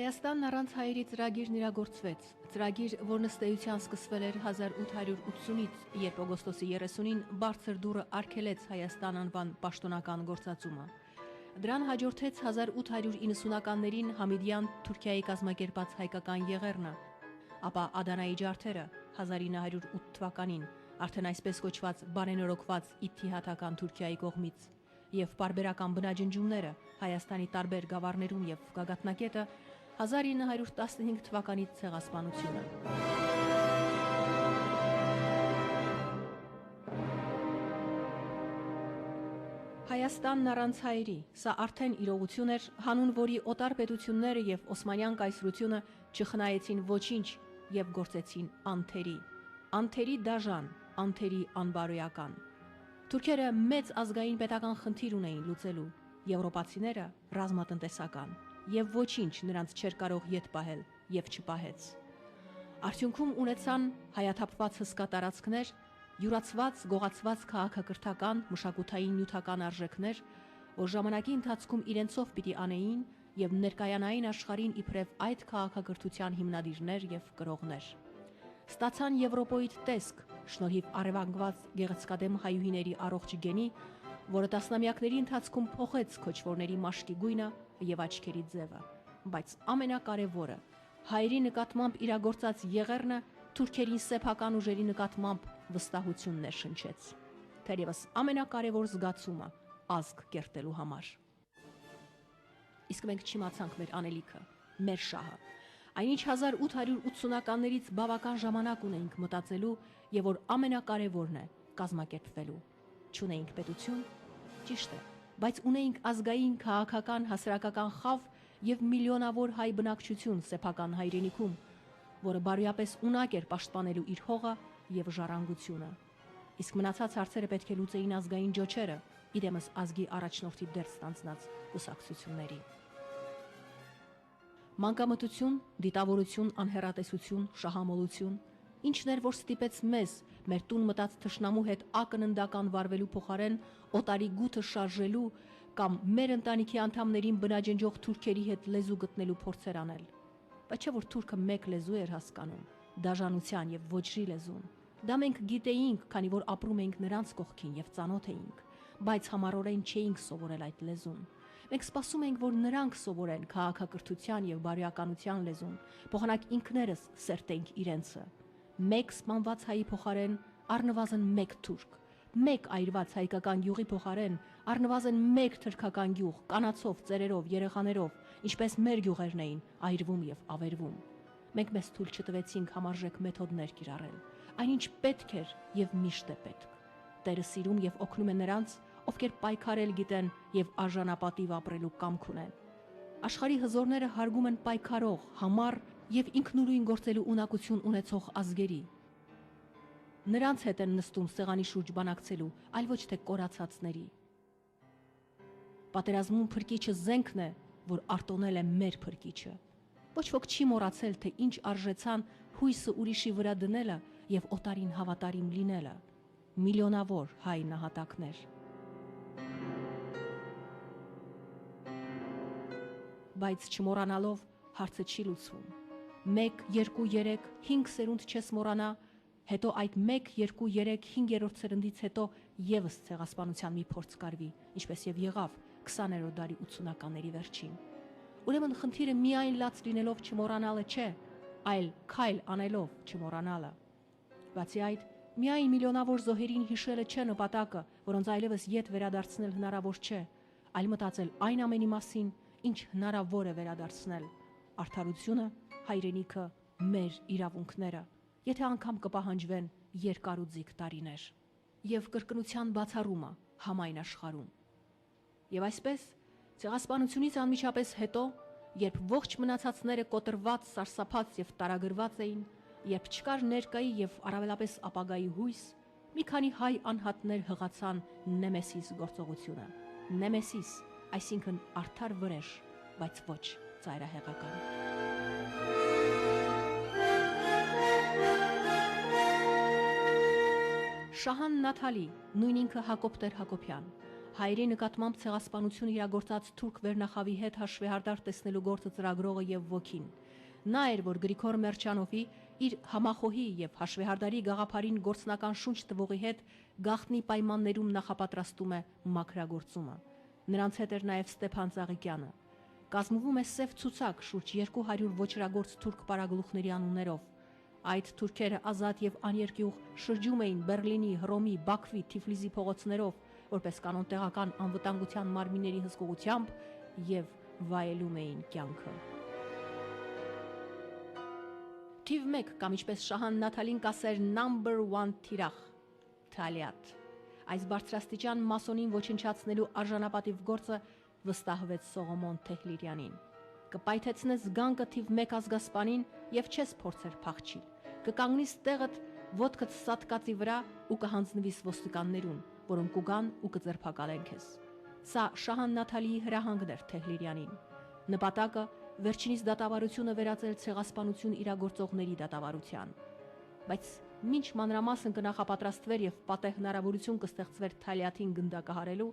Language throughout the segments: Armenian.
Հայաստանն առանց հայերի ծրագիրն իրագործվեց, ծրագիր, որն ըստ էության սկսվել էր 1880-ից, երբ օգոստոսի 30-ին բարձր դուռը արգելեց Հայաստան անվան պաշտոնական գործածումը։ Դրան հաջորդեց 1890-ականներին Համիդյան Թուրքիայի կազմակերպած հայկական եղեռնը, ապա Ադանայի ջարդերը 1908 թվականին, արդեն այսպես կոչված բարենորոգված իթիհադական Թուրքիայի կողմից, եւ պարբերական բնաջնջումները Հայաստանի տարբեր գավառներում եւ գագաթնակետը 1915 թվականից ցեղասպանությունը։ Հայաստանն առանց հայերի, սա արդեն իրողություն էր, հանուն որի օտար պետությունները եւ Օսմանյան կայսրությունը չխնայեցին ոչինչ եւ գործեցին անթերի դաժան, անթերի անբարոյական։ Թուրքերը մեծ ազգային պետական խնդիր ունեին լուծելու, եվրոպացիները ռազմատնտեսական, եւ ոչինչ նրանց չէր կարող ետ պահել եւ չպահեց։ Արդյունքում ունեցան հայաթափված հսկա տարածքներ, յուրացված, գողացված քաղաքակրթական, մշակութային նյութական արժեքներ, որ ժամանակի ընթացքում իրենցով պիտի անեին եւ ներկայանային աշխարհին իբրև այդ քաղաքակրթության հիմնադիրներ եւ կրողներ։ Ստացան Եվրոպոյիդ տեսք, շնորհիվ արևանգված գեղեցկադեմ հայուհիների առողջ գենի, որը տասնամյակների ընթացքում փոխեց քոչվորների մաշկի գույնը եւ աչքերի ձևը, բայց ամենակարևորը, հայերի նկատմամբ իրագործած եղեռնը թուրքերին սեփական ուժերի նկատմամբ վստահություն ներշնչեց, թերևս ամենակարևոր զգացումը ազգ կերտելու համար։ Իսկ մենք չիմացանք մեր անելիքը, մեր շահը, այնինչ 1880-ականներից բավական ժամանակ ունեինք մտածելու եւ որ ամենակարևորն է կազմակերպվելու։ Չունեինք պետություն, ճիշտ է, բայց ունեինք ազգային, քաղաքական, հասարակական խավ եւ միլիոնավոր հայ բնակչություն սեփական հայրենիքում, որը բարոյապես ունակ էր պաշտպանելու իր հողը եւ ժառանգությունը։ Իսկ մնացած հարցերը պետք է լուծեին ազգային ջոչերը, իրեմս ազգի առաջնորդի դեր ստանձնած կուսակցությունների։ Մանկամտություն, դիտավորություն, անհեռատեսություն, շահամոլություն, ինչն էր, որ ստիպեց մեզ, մեր տուն մտած թշնամու հետ ակննդական վարվելու փոխարեն օտարի գութը շարժելու կամ մեր ընտանիքի անդամներին բնաջնջող թուրքերի հետ լեզու գտնելու փորձեր անել։ Բայց չէ որ թուրքը մեկ լեզու էր հասկանում, դաժանության եւ ոչրի լեզուն։ Դա մենք գիտեինք, քանի որ ապրում էինք նրանց կողքին եւ ծանոթ էինք, բայց համառորեն չէինք սովորել այդ լեզուն։ Մենք սպասում էինք, որ նրանք սովորեն քաղաքակրթության եւ բարոյականության լեզուն, փոխանակ ինքներս սերտենք իրենցը։ Մեկ սպանված հայի փոխարեն առնվազն մեկ թուրք, մեկ այրված հայկական գյուղի փոխարեն առնվազն մեկ թրքական գյուղ, կանացով, ծերերով, երեխաներով, ինչպես մեր գյուղերն էին, այրվում եւ ավերվում։ Մենք մեզ թույլ չտվեցինք համարժեք մեթոդներ կիրառել, այնինչ պետք էր եւ միշտ է պետք։ Տերը սիրում եւ օգնում է նրանց, ովքեր պայքարել գիտեն եւ արժանապատիվ ապրելու կամք ունեն։ Աշխարհի հզորները հարգում են պայքարող, համառ եւ ինքնուրույն գործելու ունակություն ունեցող ազգերի։ Նրանց հետ են նստում սեղանի շուրջ բանակցելու, այլ ոչ թե կորացածների։ Պատերազմում փրկիչը զենքն է, որ արտոնել է մեր փրկիչը։ Ոչ ոք չի մոռացել, թե ինչ արժեցան հույսը ուրիշի վրա դնելը եւ օտարին հավատարիմ լինելը։ Միլիոնավոր հայ նահատակներ։ Բայց չմոռանալով հարցը չի լուծվում։ 1, 2, 3, 5 սերունդ չես մոռանա, հետո այդ 1, 2, 3, 5-րդ սերնդից հետո եւս ցեղասպանության մի փորձ կարվի, ինչպես եւ եղավ 20-րդ դարի 80-ականների վերջին։ Ուրեմն խնդիրը միայն լաց լինելով չմոռանալը չէ, այլ քայլ անելով չմոռանալը։ Բացի այդ, միայն միլիոնավոր զոհերին հիշելը չէ նպատակը, որոնց այլևս ետ վերադարձնել հնարավոր չէ, այլ մտածել այն ամենի մասին, ինչ հնարավոր է վերադարձնել՝ արդարությունը, հայրենիքը, մեր իրավունքները, եթե անգամ կպահանջվեն երկարուձիգ տարիներ, եւ կրկնության բացառումը համայն աշխարհում։ Եվ այսպես, ցեղասպանությունից անմիջապես հետո, երբ ողջ մնացածները կոտրված, սարսափած եւ տարագրված էին, երբ չկար ներկայի եւ առավելապես ապագայի հույս, մի քանի հայ անհատներ հղացան Նեմեսիս գործողությունը։ Նեմեսիս, այսինքն արդար վրեժ, բայց ոչ ծայրահեղական։ Շահան Նաթալի, նույն ինքը Հակոբ Տեր-Հակոբյան, հայերի նկատմամբ ցեղասպանություն իրագործած թուրք վերնախավի հետ հաշվեհարդար տեսնելու գործը ծրագրողը եւ ոգին։ Նա էր, որ Գրիգոր Մերչանովի իր համախոհի եւ հաշվեհարդարի գաղափարին գործնական շունչ տվողի հետ գաղտնի պայմաններում նախապատրաստում է մաքրագործումը։ Նրանց հետ էր նաեւ Ստեփան Ծաղիկյանը։ Կազմվում է սև ցուցակ շուրջ 200 ոչրագործ թուրք պարագլուխների անուններով։ Այդ թուրքերը ազատ եւ աներկյուղ շրջում էին Բերլինի, Հռոմի, Բաքվի, Թիֆլիսի փողոցներով, որպես կանոն տեղական անվտանգության մարմինների հսկողությամբ եւ վայելում էին կյանքը։ Թիվ 1 կամ ինչպես Շահան Նաթալին կասեր number 1 թիրախ Թալիատ։ Այս բարձրաստիճան մասոնին ոչնչացնելու արժանապատիվ գործը վստահվեց Սողոմոն Թեհլիրյանին։ Կպայթեցնես գանկը թիվ 1 ազգասպանին եւ չես փորձեր փախչի։ Կկանգնիս տեղդ ոտքդ սատկածի վրա ու կհանձնվիս ոստիկաններուն, որոնք կուգան ու կձերբակալեն քեզ։ Սա Շահան Նաթալիի հրահանգն էր Թեհլիրյանին։ Նպատակը վերջինիս դատավարությունը վերածել ցեղասպանություն իրագործողների դատավարության։ Բայց մինչ մանրամասն կնախապատրաստվեր եւ պատեհ հնարավորություն կստեղծվեր Թալիաթին գնդակահարելու,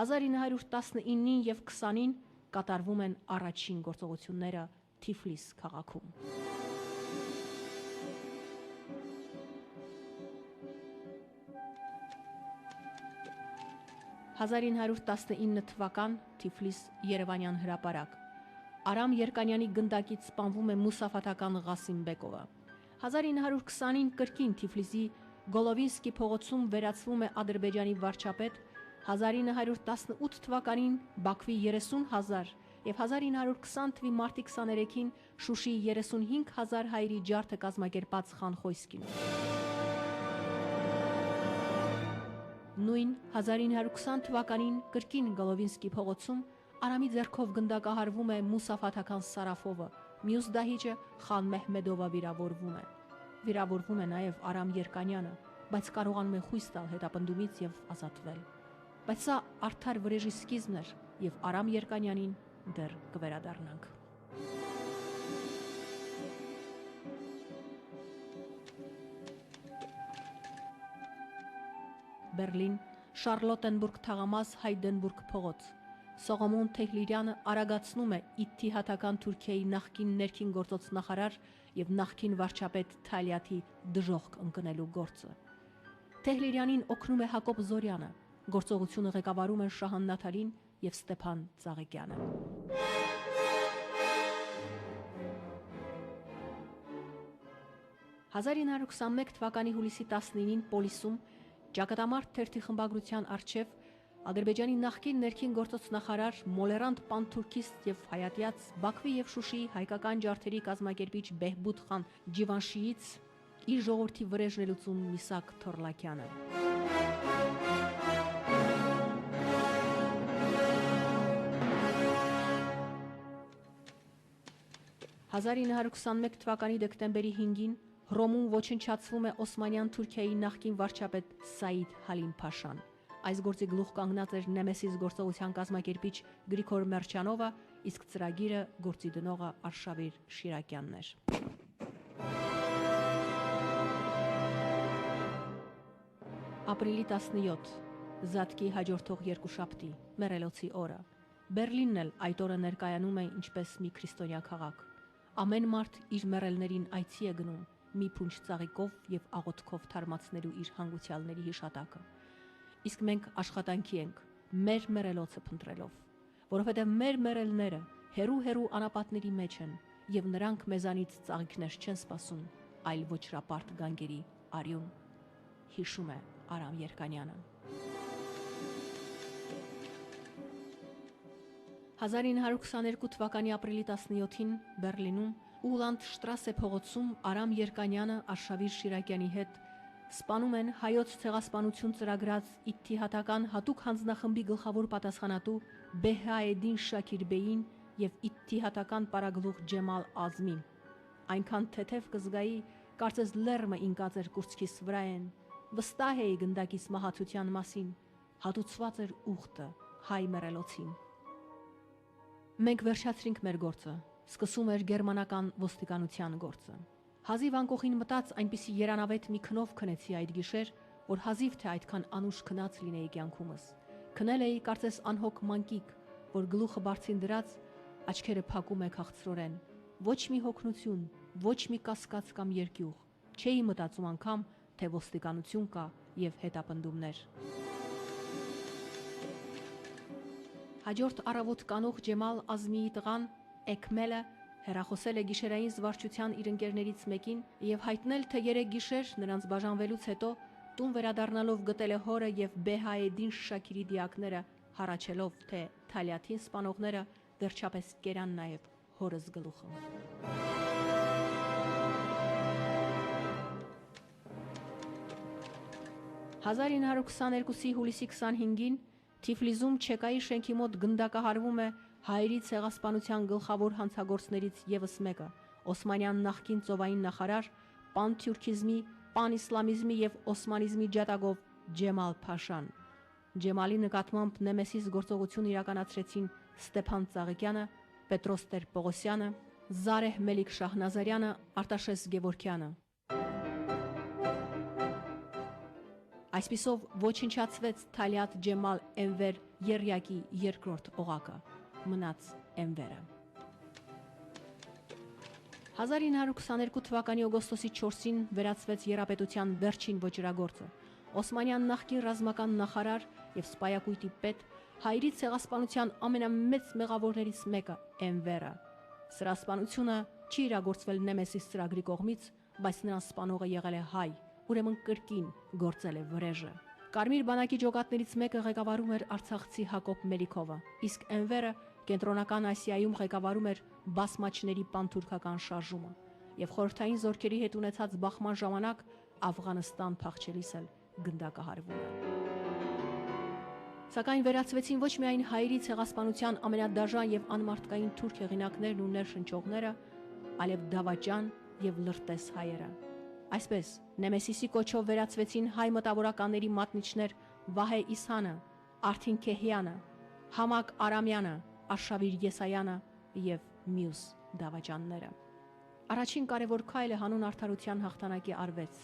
1919-ին եւ 20-ին կատարվում են առաջին գործողությունները Թիֆլիս քաղաքում։ 1919 թվական Թիֆլիս Երևանյան հրապարակ։ Արամ Երկանյանի գնդակից սպանվում է մուսաֆաթական Ղասիմ Բեկովը։ 1920-ին կրկին Թիֆլիսի Գոլովինսկի փողոցում վերածվում է Ադրբեջանի վարչապետ, 1918 թվականին Բաքվի 30,000 եւ 1920 թվականի մարտի 23-ին Շուշիի 35,000 հայերի ջարդը կազմակերպած Խան Խոյսկին։ Նույն 1920 թվականին կրկին Գոլովինսկի փողոցում Արամի ձեռքով գնդակահարվում է մուսաֆաթական Սարաֆովը, մյուս դահիճը Խան Մեհմեդովը վիրավորվում է։ Վիրավորվում է նաև Արամ Երկանյանը, բայց կարողանում է խույս տալ հետապնդումից եւ ազատվել։ Բայց սա արդար վրեժի սկիզբն էր եւ Արամ Երկանյանին դեռ կվերադառնանք։ Բերլին, Շարլոտենբուրգ թաղամաս, Հայդենբուրգ փողոց։ Սողոմոն Թեհլիրյանը արագացնում է Իթիհադական Թուրքիայի նախկին ներքին գործոց նախարար եւ նախկին վարչապետ Թալիաթի դժոխք ընկնելու գործը։ Թեհլիրյանին օգնում է Հակոբ Զորյանը, գործողությունը ղեկավարում են Շահան Նաթալին եւ Ստեփան Ծաղիկյանը։ «1921 թվականի հուլիսի 19-ին Պոլիսում Ճակատամարտ թերթի խմբագրության առջև Ադրբեջանի նախկին ներքին գործոց նախարար Մոլերանդ Պանթուրքիստ եւ հայատյաց Բաքվի եւ Շուշիի հայկական ջարդերի կազմակերպիչ Բեհբուդ խան Ջիվանշիից իր ժողովրդի վրեժն է լուծում Միսակ Թորլակյանը։ 1921 թվականի դեկտեմբերի 5-ին Հռոմում ոչնչացվում է Օսմանյան Թուրքիայի նախկին վարչապետ Սաիդ Հալիմ Փաշան։ Այս գործի գլուխ կանգնած էր Նեմեսիս գործողության կազմակերպիչ Գրիգոր Մերչանովը, իսկ ծրագիրը գործի դնողը Արշավիր Շիրակյանն էր։ Ապրիլի 17, Զատկի հաջորդող երկուշաբթի, Մեռելոցի օրը։ Բերլինն էլ այդ օրը ներկայանում է ինչպես մի քրիստոնյա քաղաք։ Ամեն մարդ իր մեռելներին այցի է գնում, մի փունջ ծաղիկով եւ աղոթքով թարմացնելու իր հանգուցյալների հիշատակը։ Իսկ մենք աշխատանքի ենք, մեր մեռելոցը փնտրելով, որովհետեւ մեր մեռելները հերու անապատների մեջ են եւ նրանք մեզանից ծաղիկներ չեն սպասում, այլ ոչրապարտ գանգերի արյուն, հիշում է Արամ Երկանյանը։ 1922 թվականի ապրիլի 17-ին Բերլինում Ուլանդ Շտրասե փողոցում Արամ Երկանյանը Արշավիր Շիրակյանի հետ սպանում են հայոց ցեղասպանություն ծրագրած Իթիհադական հատուկ հանձնախմբի գլխավոր պատասխանատու Բեհաեդին Շաքիրբեին եւ Իթիհադական պարագլուխ Ջեմալ Ազմին։ Այնքան թեթև կզգայի, կարծես լեռը ինկած էր կուրծքիս վրա են, վստահ էի գնդակիս մահացության մասին, հատուցված էր ուխտը հայ մեռելոցին։ Մենք վերջացրինք մեր գործը, սկսում էր գերմանական ոստիկանության գործը։ Հազիվ անկողին մտած այնպիսի երանավետ մի քնով քնեցի այդ գիշեր, որ հազիվ թե այդքան անուշ քնած լինեի կյանքումս։ Քնել էի կարծես անհոգ մանկիկ, որ գլուխը բարձին դրած, աչքերը փակում է քաղցրորեն։ Ոչ մի հոգնություն, ոչ մի կասկած կամ երկյուղ։ Չէի մտածում անգամ, թե ոստիկանություն կա եւ հետապնդումներ։ Հաջորդ առավոտ կանող Ջեմալ Ազմիի տղան Էքմելը հեռախոսել է գիշերային զվարճության իր ընկերներից մեկին եւ հայտնել, թե երեք գիշեր նրանց բաժանվելուց հետո տուն վերադառնալով գտել է հորը եւ Բեհայեդին Շաքիրի դիակները, հառաչելով, թե Թալյաթին սպանողները վերջապես կերան նաեւ հորս գլուխը։ 1922-ի հուլիսի 25-ին Թիֆլիզում Չեկայի շենքի մոտ գնդակահարվում է հայերի ցեղասպանության գլխավոր հանցագործներից եւս մեկը՝ Օսմանյան նախկին ծովային նախարար, պանթյուրքիզմի, պանիսլամիզմի եւ օսմանիզմի ջատագով Ջեմալ Փաշան։ Ջեմալի նկատմամբ նեմեսիս գործողություն իրականացրեցին Ստեփան Ծաղիկյանը, Պետրոս Տեր-Պողոսյանը, Զարեհ Մելիք Շահնազարյանը, Արտաշես Գևորգյանը։ Այսպիսով ոչնչացվեց Թալյաթ Ջեմալ Էնվեր Եռյակի երկրորդ օղակը, մնաց Էնվերը։ 1922 թվականի օգոստոսի 4-ին վերացվեց Եռապետության վերջին ոճրագործը։ Օսմանյան նախկին ռազմական նախարար եւ սպայակույտի պետ, հայերի ցեղասպանության ամենամեծ մեղավորներից մեկը Էնվերը։ Սրա սպանությունը չի իրագործվել Նեմեսիս ծրագրի կողմից, բայց նրան սպանողը եղել է հայ, ուրեմն կրկին գործել է վրեժը։ Կարմիր բանակի ջոկատներից մեկը ղեկավարում էր արցախցի Հակոբ Մելիքովը, իսկ Էնվերը Կենտրոնական Ասիայում ղեկավարում էր բասմաչների պանթուրքական շարժումը եւ խորհրդային զորքերի հետ ունեցած բախման ժամանակ Աֆղանստան փախչելիս էլ գնդակահարվում է։ Սակայն վերացվեցին ոչ միայն հայերի ցեղասպանության ամենադաժան եւ անմարդկային թուրք հեղինակներն ու ներշնչողները, այլև դավաճան եւ լրտես հայերը։ Այսպես Նեմեսիսի կոչով վերացվեցին հայ մտավորականների մատնիչներ Վահե Իսհանը, Արթին Քեհյանը, Համակ Արամյանը, Արշավիր Եսայանը եւ մյուս դավաճանները։ Առաջին կարևոր քայլը հանուն արդարության հաղթանակի արվեց։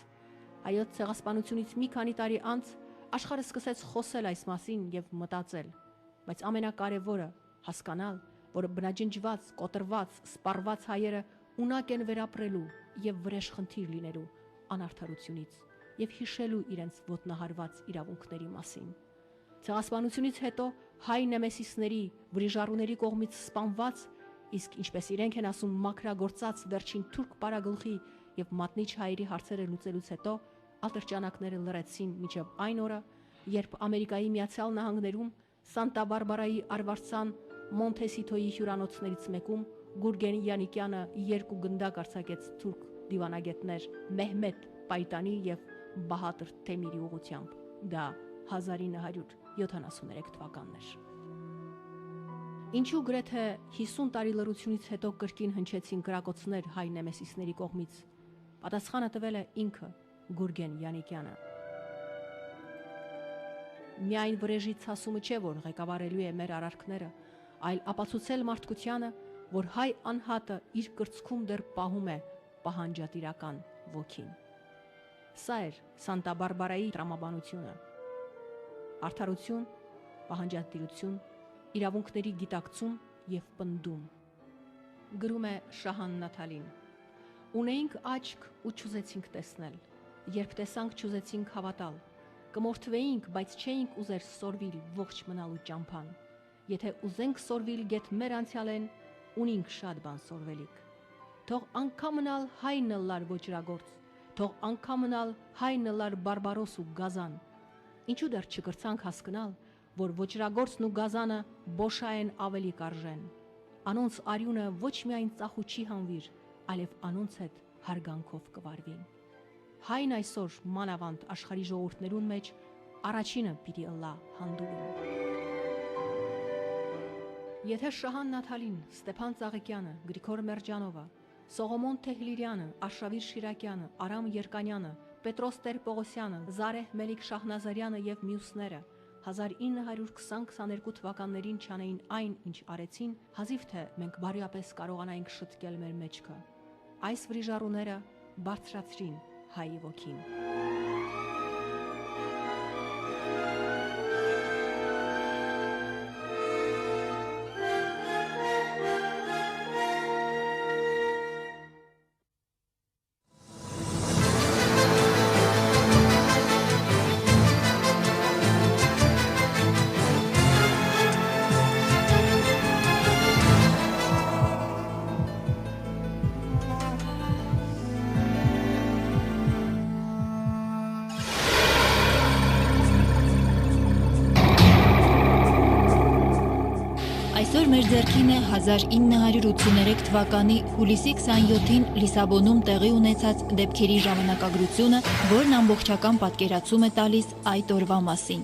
Հայոց ցեղասպանությունից մի քանի տարի անց աշխարհը սկսեց խոսել այս մասին եւ մտածել, բայց ամենակարևորը հասկանալ, որ բնաջնջված, կոտրված, սպառված հայերը ունակ են վերապրելու եւ վրեժխնդիր լինելու անարդարությունից եւ հիշելու իրենց ոտնահարված իրավունքների մասին։ Ցեղասպանությունից հետո հայ նեմեսիսների, վրիժառուների կողմից սպանված, իսկ ինչպես իրենք են ասում մաքրագործած վերջին թուրք պարագլխի եւ մատնիչ հայերի հարցերը լուծելուց հետո ատրճանակները լռեցին մինչև այն օրը, երբ Ամերիկայի Միացյալ Նահանգներում Սանտա Բարբարայի արվարձան Մոնտեսիտոյի հյուրանոցներից մեկում Գուրգեն Յանիկյանը երկու գնդակ արձակեց թուրք դիվանագետներ Մեհմեդ Պայտանի եւ Բահադր Թեմիրի ուղղությամբ։ Դա 1973 թվականն էր։ Ինչու գրեթե 50 տարի լռությունից հետո կրկին հնչեցին կրակոցներ հայ նեմեսիսների կողմից։ Պատասխանը տվել է ինքը Գուրգեն Յանիկյանը։ Միայն վրեժի ցասումը չէ, որ ղեկավարելու է մեր արարքները, այլ ապացուցել մարդկությանը, որ հայ անհատը իր կրծքում դեռ պահում է պահանջատիրական ոգին։ Սա էր Սանտա Բարբարայի տրամաբանությունը։ Արդարություն, պահանջատիրություն, իրավունքների գիտակցում եւ պնդում։ Գրում է Շահան Նաթալին։ Ունեինք աչք ու չուզեցինք տեսնել, երբ տեսանք չուզեցինք հավատալ, կմորթվեինք, բայց չէինք ուզեր սորվիլ ողջ մնալու ճամփան։ Եթե ուզենք սորվիլ գեթ մեր անցյալեն, ունինք շատ բան սորվելիք։ Թող անգամ մնալ հայն լար ոճրագործ, թող անգամ մնալ հայն լար բարբարոս ու գազան։ Ինչու դեռ չկրցանք հասկանալ, որ ոճրագործն ու գազանը բոշա են ավելի կարժեն։ Անոնց արյունը ոչ միայն ծախու չի հանվիր, այլև անոնց հետ հարգանքով կվարվին։ Հայն այսօր մանավանդ աշխարհի ժողովուրդներուն մեջ առաջինը պիտի ըլլա հանդուրին։ Եթե Շահան Նաթալին, Ստեփան Ծաղիկյանը, Գրիգոր Մերջանովը, Սողոմոն Թեհլիրյանը, Արշավիր Շիրակյանը, Արամ Երկանյանը, Պետրոս Տեր-Պողոսյանը, Զարեհ Մելիք Շահնազարյանը եւ մյուսները 1920-22 թվականներին չանեին այն, ինչ արեցին, հազիվ թե մենք բարիապես կարողանայինք շտկել մեր մեջքը։ Այս վրիժառուները բարձրացրին հայի ոգին։ Այսօր մեր ձեռքին է 1983 թվականի հուլիսի 27-ին Լիսաբոնում տեղի ունեցած դեպքերի ժամանակագրությունը, որն ամբողջական պատկերացում է տալիս այդ օրվա մասին։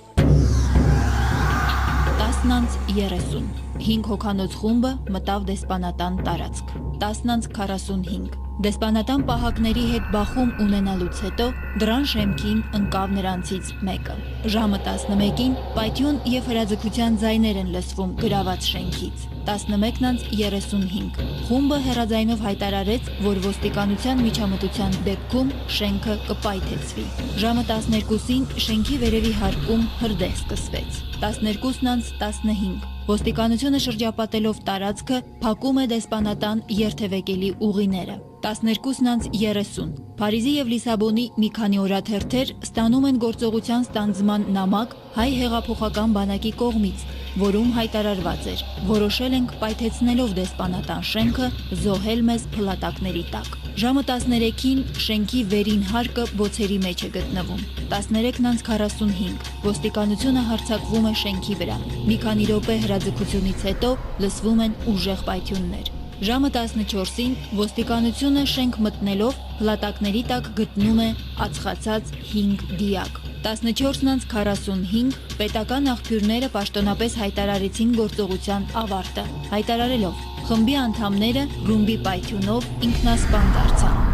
10:30 5 հոգանոց խումբը մտավ դեսպանատան տարածք։ 10:45 Դեսպանատան պահակների հետ բախում ունենալուց հետո դրան շեմքին ընկավ նրանցից մեկը։ Ժամը 11-ին պայթյուն և հրաձգության ձայներ են լսվում գրաված շենքից։ 11:35 Խումբը հեռաձայնով հայտարարեց, որ ոստիկանության միջամտության դեպքում շենքը կպայթեցվի։ Ժամը 12-ին շենքի վերևի հարկում հրդեհ սկսվեց։ 12:15 Ոստիկանությունը շրջապատելով տարածքը փակում է դեսպանատան երթևեկելի ուղիները։ 12:30 Փարիզի և Լիսաբոնի մի քանի օրաթերթեր ստանում են գործողության ստանձնման նամակ հայ հեղափոխական բանակի կողմից, որում հայտարարված էր. որոշել ենք պայթեցնելով դեսպանատան շենքը զոհել մեզ փլատակների տակ։ Ժամը 13-ին շենքի վերին հարկը բոցերի մեջ է գտնվում։ 13:45 Ոստիկանությունը հարձակվում է շենքի վրա։ Մի քանի րոպե հրաձգությունից հետո լսվում են ուժեղ պայթյուններ։ Ժամը 14-ին ոստիկանությունը շենք մտնելով փլատակների տակ գտնում է ածխացած 5 դիակ։ 14:45 պետական աղբյուրները պաշտոնապես հայտարարեցին գործողության ավարտը, հայտարարելով. խմբի անդամները ռումբի պայթյունով ինքնասպան դարձան։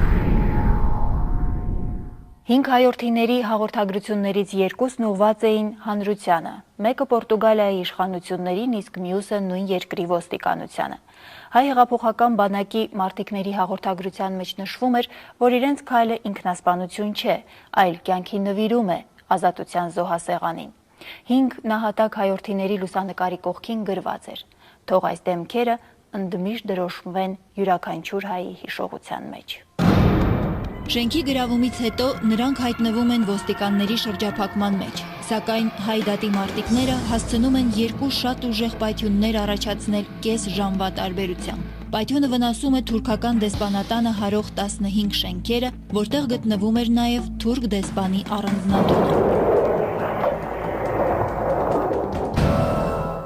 5 հայորդիների հաղորդագրություններից երկուսն ուղղված էին հանրությանը, մեկը Պորտուգալիայի իշխանություններին, իսկ մյուսը նույն երկրի ոստիկանությանը։ Հայ հեղափոխական բանակի մարտիկների հաղորդագրության մեջ նշվում էր, որ իրենց քայլը ինքնասպանություն չէ, այլ կյանքի նվիրում է ազատության զոհասեղանին։ 5 նահատակ հայորդիների լուսանկարի կողքին գրված էր. թող այս դեմքերը ընդմիշտ դրոշմվեն յուրաքանչյուր հայի հիշողության մեջ։ Շենքի գրավումից հետո նրանք հայտնվում են ոստիկանների շրջափակման մեջ, սակայն հայ դատի մարտիկները հասցնում են երկու շատ ուժեղ պայթյուններ առաջացնել կես ժամվա տարբերությամբ։ Պայթյունը վնասում է թուրքական դեսպանատանը հարող 15 շենքերը, որտեղ գտնվում էր նաև թուրք դեսպանի առանձնատունը։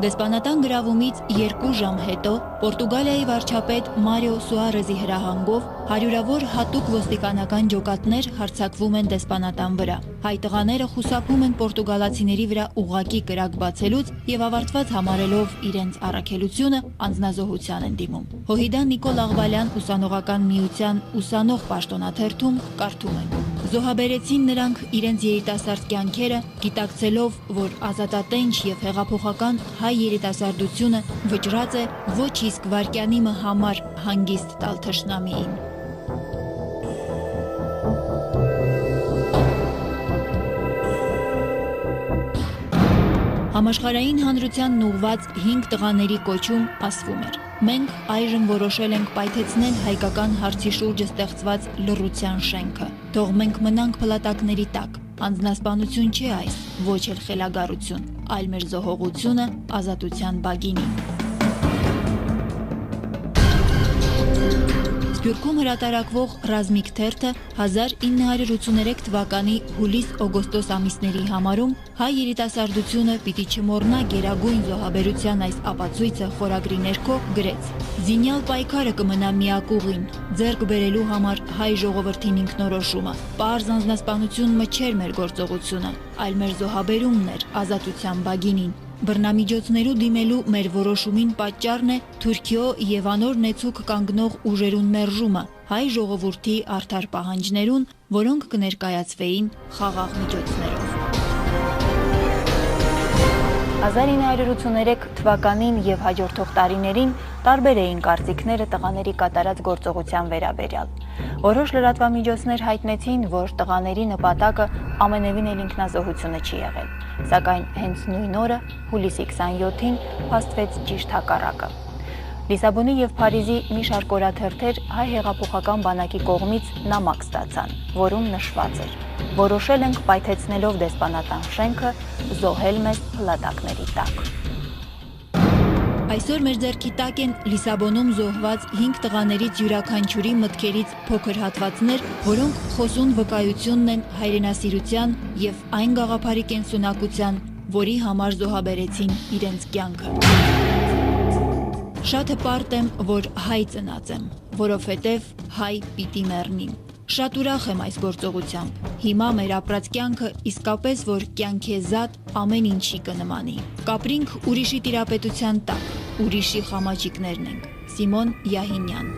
Դեսպանատան գրավումից 2 ժամ հետո Պորտուգալիայի վարչապետ Մարիո Սուարեզի հրահանգով հարյուրավոր հատուկ ոստիկանական ջոկատներ հարձակվում են դեսպանատան վրա։ Հայ տղաները խուսափում են պորտուգալացիների վրա ուղղակի կրակ բացելուց և ավարտված համարելով իրենց առաքելությունը անձնազոհության են դիմում։ Հոհիդա Նիկոլ Աղվալյան ուսանողական միության ուսանող պաշտոնաթերթում կարդում են. զոհաբերեցին նրանք իրենց երիտասարդ կյանքերը, գիտակցելով, որ ազատատենչ և հեղափոխական հայ երիտասարդությունը վճռած է ոչ իսկ վայրկյանիմը համար հանգիստ տալ թշնամիին։ Համաշխարհային հանրությանն ուղղված 5 տղաների կոչում ասվում էր. մենք այժմ որոշել ենք պայթեցնել հայկական հարցի շուրջը ստեղծված լռության շենքը։ Թող մենք մնանք փլատակների տակ։ Անձնասպանություն չէ այս, ոչ էլ խելագարություն, այլ մեր զոհողությունը ազատության բագինին։ Սփյուռքում հրատարակվող «Ռազմիկ» թերթը 1983 թվականի հուլիս-օգոստոս ամիսների համարում հայ երիտասարդությունը պիտի չմոռնա գերագույն զոհաբերության այս ապացույցը խորագրի ներքո գրեց. «Զինյալ պայքարը կմնա միակուղին, ձեռք բերելու համար հայ ժողովրդին ինքնորոշումը։ Պարզ անձնասպանություն չէր մեր գործողությունը, այլ մեր զոհաբերումն էր ազատության բագինին։ Բռնամիջոցներու դիմելու մեր որոշումին պատճառն է Թուրքիո և անոր նեցուկ կանգնող ուժերուն մերժումը հայ ժողովուրդի արդար պահանջներուն, որոնք կներկայացվեին խաղաղ միջոցներով»։ 1983 թվականին և հաջորդող տարիներին տարբեր էին կարծիքները տղաների կատարած գործողության վերաբերյալ։ Որոշ լրատվամիջոցներ հայտնեցին, որ տղաների նպատակը ամենևին էլ ինքնազոհությունը չի եղել, սակայն հենց նույն օրը, հուլիսի 27-ին, փաստվեց ճիշտ հակառակը։ Լիսաբոնի և Փարիզի մի շարք օրաթերթեր հայ հեղափոխական բանակի կողմից նամակ ստացան, որում նշված էր. որոշել ենք պայթեցնելով դեսպանատան շենքը զոհել մեզ փլատակների տակ։ Այսօր մեր ձեռքի տակ են Լիսաբոնում զոհված 5 տղաներից յուրաքանչյուրի մտքերից փոքր հատվածներ, որոնք խոսուն վկայությունն են հայրենասիրության և այն գաղափարի կենսունակության, որի համար զոհաբերեցին իրենց կյանքը։ Շատը պարտ եմ, որ հայ ծնած եմ, որովհետև հայ պիտի մեռնիմ։ Շատ ուրախ եմ այս գործողությամբ։ Հիմա մեր ապրած կյանքը իսկապես որ կյանքեզատ ամեն ինչի կնմանի։ Կապրինք ուրիշի տիրապետության տակ, ուրիշի խամաճիկներն ենք։ Սիմոն Յահինյան։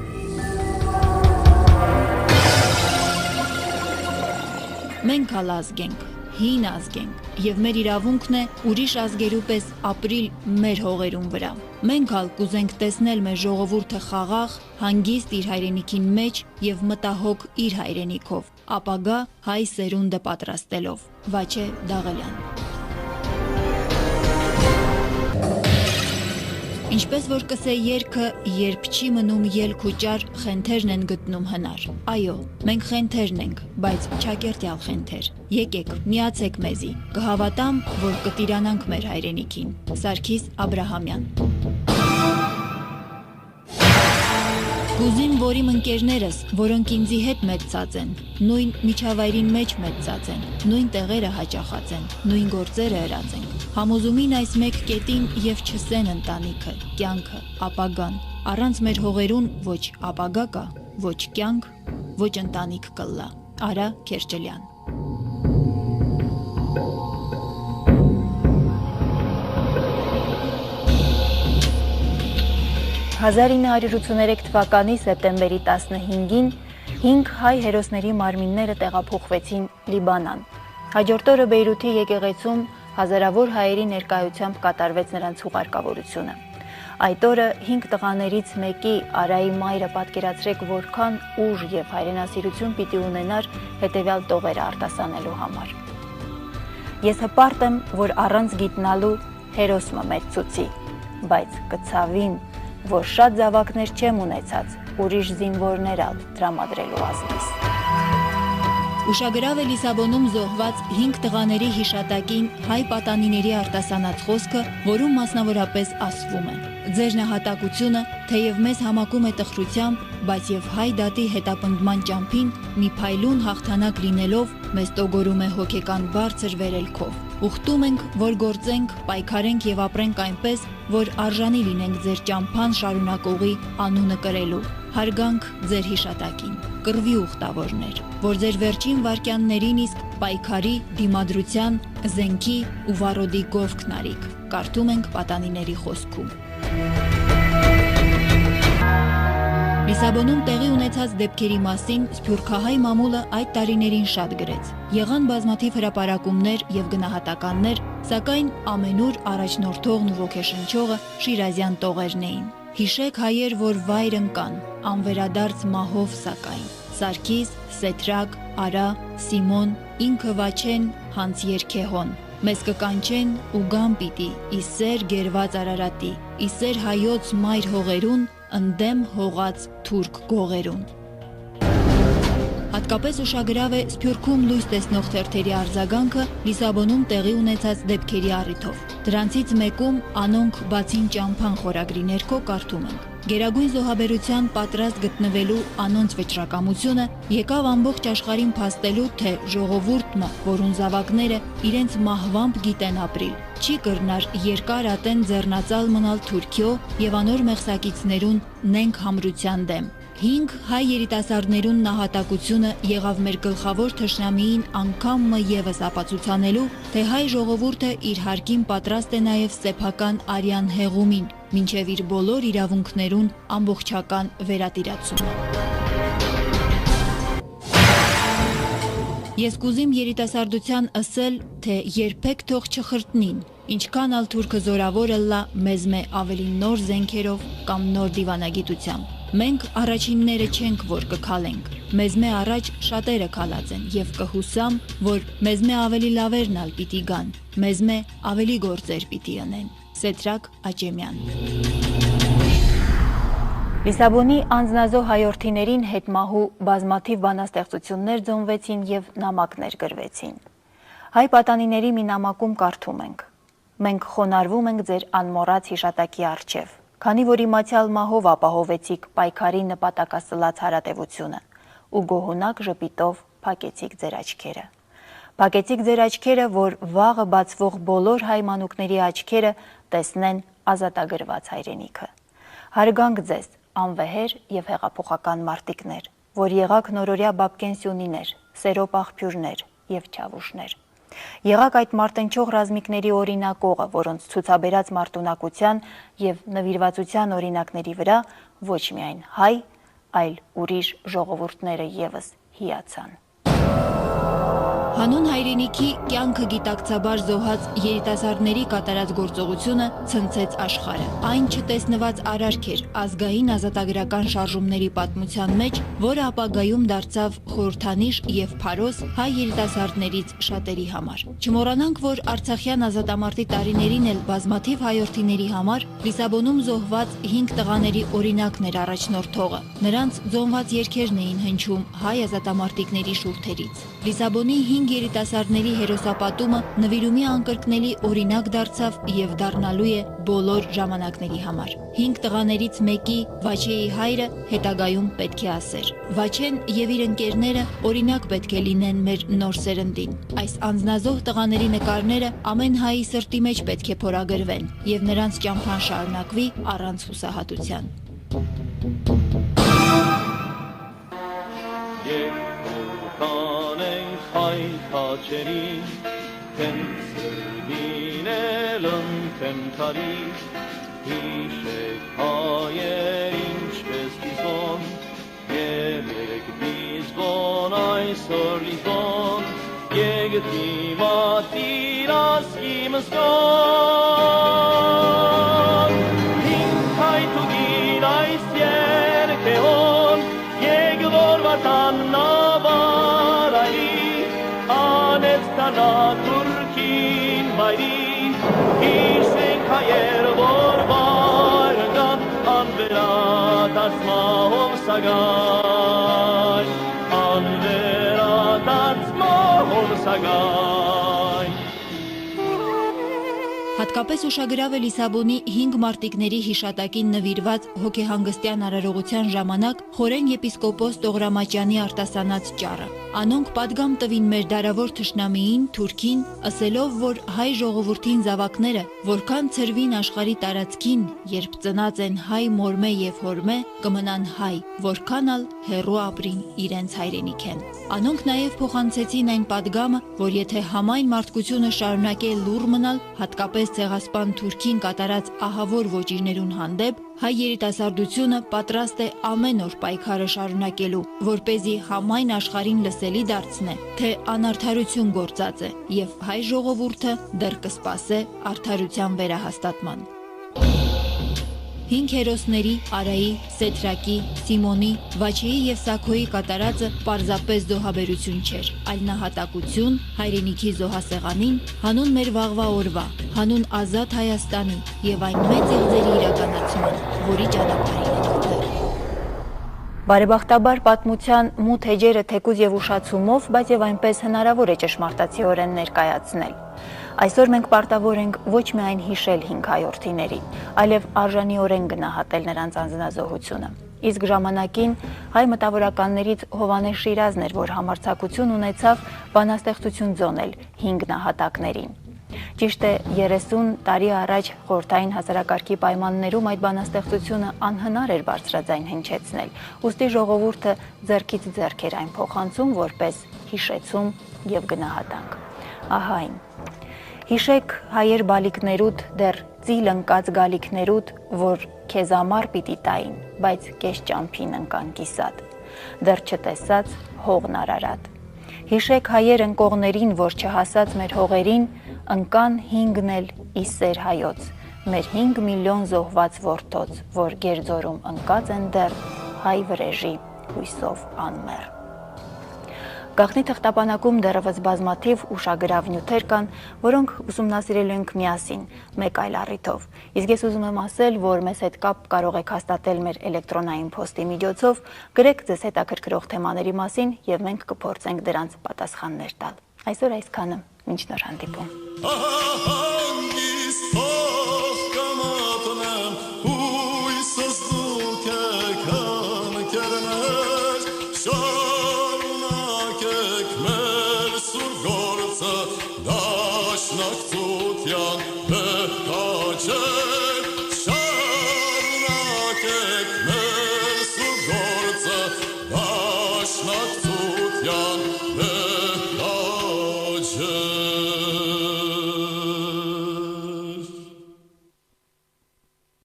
Մենք ալ ազգ ենք, հին ազգ ենք, եւ մեր իրավունքն է ուրիշ ազգերու պես ապրիլ մեր հողերուն վրա։ Մենք ալ կուզենք տեսնել մեր ժողովուրդը խաղաղ, հանգիստ իր հայրենիքին մեջ եւ մտահոգ իր հայրենիքով, ապագա հայ սերունդը պատրաստելով։ Վաչե Դաղելյան։ Ինչպես որ կսե երգը, երբ չի մնում ելք ու ճար, խենթերն են գտնում հնար։ Այո, մենք խենթերն ենք, բայց չակերտյալ խենթեր։ Եկեք, միացեք մեզի, կհավատամ, որ կտիրանանք մեր հայրենիքին։ Սարգիս Աբրահամյան։ Կուզիմ, որ իմ ընկերներս, որոնք ինձի հետ մեծած են, նույն միջավայրին մեջ մեծած են, նույն տեղերը հաճախած են, նույն գործերը հրած ենք, համոզումին այս մեկ կետին եւ չսեն ընտանիքը, կյանքը, ապագան, առանց մեր հողերուն ոչ ապագա կա, ոչ կյանք, ոչ ընտանիք կլա։ Արա Քերչելյան։ 1983 թվականի սեպտեմբերի 15-ին 5 հայ հերոսների մարմինները տեղափոխվեցին Լիբանան։ Հաջորդ օրը Բեյրութի եկեղեցում հազարավոր հայերի ներկայությամբ կատարվեց նրանց հուղարկավորությունը։ Այդ օրը 5 տղաներից մեկի Արայի մայրը պատկերացրեք որքան ուժ եւ հայրենասիրություն պիտի ունենար հետեւյալ տողերը արտասանելու համար։ Ես հպարտ եմ, որ առանց գիտնալու հերոսը մեծուցի, բայց կցավին որ շատ զավակներ չեմ ունեցած, ուրիշ զինվորներ ալ տրամադրելու ազգիս։ Ուշագրավ է Լիսաբոնում զոհված 5 տղաների հիշատակին հայ պատանիների արտասանած խոսքը, որում մասնավորապես ասվում է. Ձեր նահատակությունը, թեև մեզ համակում է տխրությամբ, բայց եւ հայ դատի հետապնդման ճամփին մի փայլուն հաղթանակ լինելով մեզ տոգորում է հոգեկան բարձր վերելքով։ Ուխտում ենք, որ գործենք, պայքարենք եւ ապրենք այնպես, որ արժանի լինենք ձեր ճամփան շարունակողի անունը կրելու։ Հարգանք ձեր հիշատակին, կռվի ուխտավորներ, որ ձեր վերջին վարքյաններին իսկ պայքարի, դիմադրության, զենքի ու վարոդի գովքն արիք։ Կարդում ենք պատանիների խոսքում։ Լիսաբոնում տեղի ունեցած դեպքերի մասին սփյուռքահայ մամուլը այդ տարիներին շատ գրեց։ Եղան բազմաթիվ հրապարակումներ եւ գնահատականներ, սակայն ամենուր առաջնորդողն ու ոգեշնչողը Շիրազյան տողերն էին։ Հիշեք հայեր, որ վայր ընկան, անվերադարձ մահով սակայն։ Սարգիս, Սեթրակ, Արա, Սիմոն, ինքը Վաչեն, Հանց Երքեհոն։ Մեզ կկանչեն ու գան պիտի, իսեր գերված Արարատի, իսեր հայոց մայր հողերուն, ընդեմ հողած թուրք գողերուն։ Հատկապես ուշագրավ է Սփյուռքում լույս տեսնող թերթերի արձագանքը Լիսաբոնում տեղի ունեցած դեպքերի առիթով։ Դրանցից մեկում անոնք բացին ճամփան խորագրի ներքո կարդում ենք. Գերագույն զոհաբերության պատրաստ գտնվելու անոնց վճռակամությունը եկավ ամբողջ աշխարհին փաստելու, թե ժողովուրդը, որուն զավակները իրենց մահվամբ գիտեն ապրիլ, չի կրնար երկար ատեն ձեռնածալ մնալ Թուրքիո եւ անոր մեղսակիցներուն նենք համրության դեմ։ 5 հայ երիտասարդներուն նահատակությունը եղավ մեր գլխավոր թշնամիին անգամը եւս ապացուցանելու, թե հայ ժողովուրդը իր հարկին պատրաստ է նաեւ սեփական արյան հեղումին, մինչև իր բոլոր իրավունքներուն ամբողջական վերատիրացումը։ Ես կուզիմ երիտասարդության ասել, թե երբեք թող չխրտնին, ինչքան ալ թուրքը զորավորը լա մեզ մե ավելի նոր զենքերով կամ նոր դիվանագիտությամբ։ Մենք առաջինները չենք, որ կքալենք, մեզ մե առաջ շատերը քալած են եւ կհուսամ, որ մեզ մե ավելի լավերն ալ պիտի գան, մեզ մե ավելի գործեր պիտի անեն։ Սեթրակ Աճեմյան։ Լիսաբոնի անձնազոհ հայորդիներին հետմահու բազմաթիվ բանաստեղծություններ ձոնվեցին եւ նամակներ գրվեցին։ Հայ պատանիների մի նամակում կարդում ենք. Մենք խոնարհվում ենք ձեր անմոռաց հիշատակի առջև, քանի որ իմացյալ մահով ապահովեցիք պայքարի նպատակասլաց հարատևությունը ու գոհունակ ժպիտով փակեցիք ձեր աչքերը։ Փակեցիք ձեր աչքերը, որ վաղը բացվող բոլոր հայ մանուկների աչքերը տեսնեն ազատագրված հայրենիքը։ Հարգանք ձեզ, անվեհեր եւ հեղափոխական մարտիկներ, որ եղաք նորորյա Բաբկեն Սյունիներ, սերոպ աղբյուրներ եւ չավուշներ։ Եղաք այդ մարտնչող ռազմիկների օրինակողը, որոնց ցուցաբերած մարտունակության եւ նվիրվածության օրինակների վրա ոչ միայն հայ, այլ ուրիշ ժողովուրդները եւս հիացան։ Հանուն հայրենիքի կյանքը գիտակցաբար զոհած երիտասարդների կատարած գործողությունը ցնցեց աշխարհը։ Այն չտեսնված արարք էր ազգային ազատագրական շարժումների պատմության մեջ, որը ապագայում դարձավ խորհրդանիշ եւ փարոս հայ երիտասարդներից շատերի համար։ Չմոռանանք, որ Արցախյան ազատամարտի տարիներին էլ բազմաթիվ հայրենիների համար Լիսաբոնում զոհված 5 տղաների օրինակն էր առաջնորդողը։ Նրանց զոհված երգերն էին հնչում հայ ազատամարտիկների շուրթերից։ Լիսաբոնի 5 երիտասարդների հերոսապատումը նվիրումի անկրկնելի օրինակ դարձավ եւ դառնալու է բոլոր ժամանակների համար։ 5 տղաներից մեկի Վաչեի հայրը հետագայում պետք է ասեր. Վաչեն եւ իր ընկերները օրինակ պետք է լինեն մեր նոր սերնդին։ Այս անձնազոհ տղաների նկարները ամեն հայի սրտի մեջ պետք է փորագրվեն եւ նրանց ճամփան շարունակվի առանց հուսահատության։ Հաչերի կենցրդինել ընթեմթարի հիշեք հայեր ինչպես դիզոն երեք դիզոն այսօր լիզոն եգտիմատիր ասկի մզգոն հինք հայթուգին այս երկեհոն եգվորվատան նավարալի Անեստանա Թուրքին բայրի հիշենք հայեր որ վայրգան անվերադարձ մահով սագայն անվերադարձ մահով սագայն Հատկապես ուշագրավ է Լիսաբոնի 5 մարտիկների հիշատակին նվիրված հոգեհանգստյան արարողության ժամանակ խորեն եպիսկոպոս Տողրամաճյանի արտասանած ճառը։ Անոնք պատգամ տվին մեր դարավոր թշնամիին, Թուրքին, ասելով, որ հայ ժողովրդին զավակները, որքան ցրվին աշխարհի տարածքին, երբ ծնած են հայ մորմե եւ հորմե, կմնան հայ, որքան ալ հերո ապրին իրենց հայրենիքեն։ Անոնք նաեւ փոխանցեցին այն պատգամը, որ եթե համայն մարդկությունը շարունակե լուռ մնալ, հատկապես ցեղասպան Թուրքին կատարած ահավոր ոճիրներուն հանդեպ, հայ երիտասարդությունը պատրաստ է ամեն օր պայքարը շարունակելու, որպեսզի համայն աշխարհին լսելի դարձնե, թե անարդարություն գործած է, եւ հայ ժողովուրդը դեռ կսպասե արդարության վերահաստատման։ 5 հերոսների՝ Արայի, Սեթրակի, Սիմոնի, Վաչեի եւ Սաքոյի կատարածը պարզապես զոհաբերություն չէր, այլ նահատակություն հայրենիքի զոհասեղանին, հանուն մեր վաղվա օրվա, հանուն ազատ Հայաստանի եւ այն մեծ իղձերի իրականացման, որի ճանապարհին ենք դեռ։ Բարեբախտաբար պատմության մութ էջերը թեկուզ եւ ուշացումով, բայց եւ այնպես հնարավոր է ճշմարտացիորեն ներկայացնել։ Այսօր մենք պարտավոր ենք ոչ միայն հիշել 5 հայրենիների, այլև արժանիորեն գնահատել նրանց անձնազոհությունը։ Իսկ ժամանակին հայ մտավորականներից Հովհաննես Շիրազն էր, որ համարձակություն ունեցավ բանաստեղծություն ձոնել 5 նահատակներին։ Ճիշտ է 30 տարի առաջ խորհրդային հասարակարգի պայմաններում այդ բանաստեղծությունը անհնար էր բարձրաձայն հնչեցնել, ուստի ժողովուրդը ձեռքից ձեռք էր այն փոխանցում որպես հիշեցում եւ գնահատանք։ Ահա այն։ Հիշեք հայեր բալիկներուդ դեռ ծիլ ընկած գալիքներուդ, որ քեզ ամառ պիտի տային, բայց կես ճամփին ընկան կիսատ, դեռ չտեսած հողն արարատ։ Հիշեք հայեր ընկողներին, որ չհասած մեր հողերին, ընկան 5-ն էլ իսեր հայոց, մեր 5 միլիոն զոհված որդոց, որ գերձորում ընկած են դեռ հայ վրեժի հույսով անմեռ։ Գաղտնի թղթապանակում դեռևս բազմաթիվ ուշագրավ նյութեր կան, որոնք ուսումնասիրելու ենք միասին, մեկ այլ առիթով։ Իսկ ես ուզում եմ ասել, որ մեզ հետ կապ կարող եք հաստատել մեր էլեկտրոնային փոստի միջոցով, գրեք ձեզ հետաքրքրող թեմաների մասին եւ մենք կփորձենք դրանց պատասխաններ տալ։ Այսօր այսքանը, մինչ նոր հանդիպում։ Հույսս դուք եք հանկերնը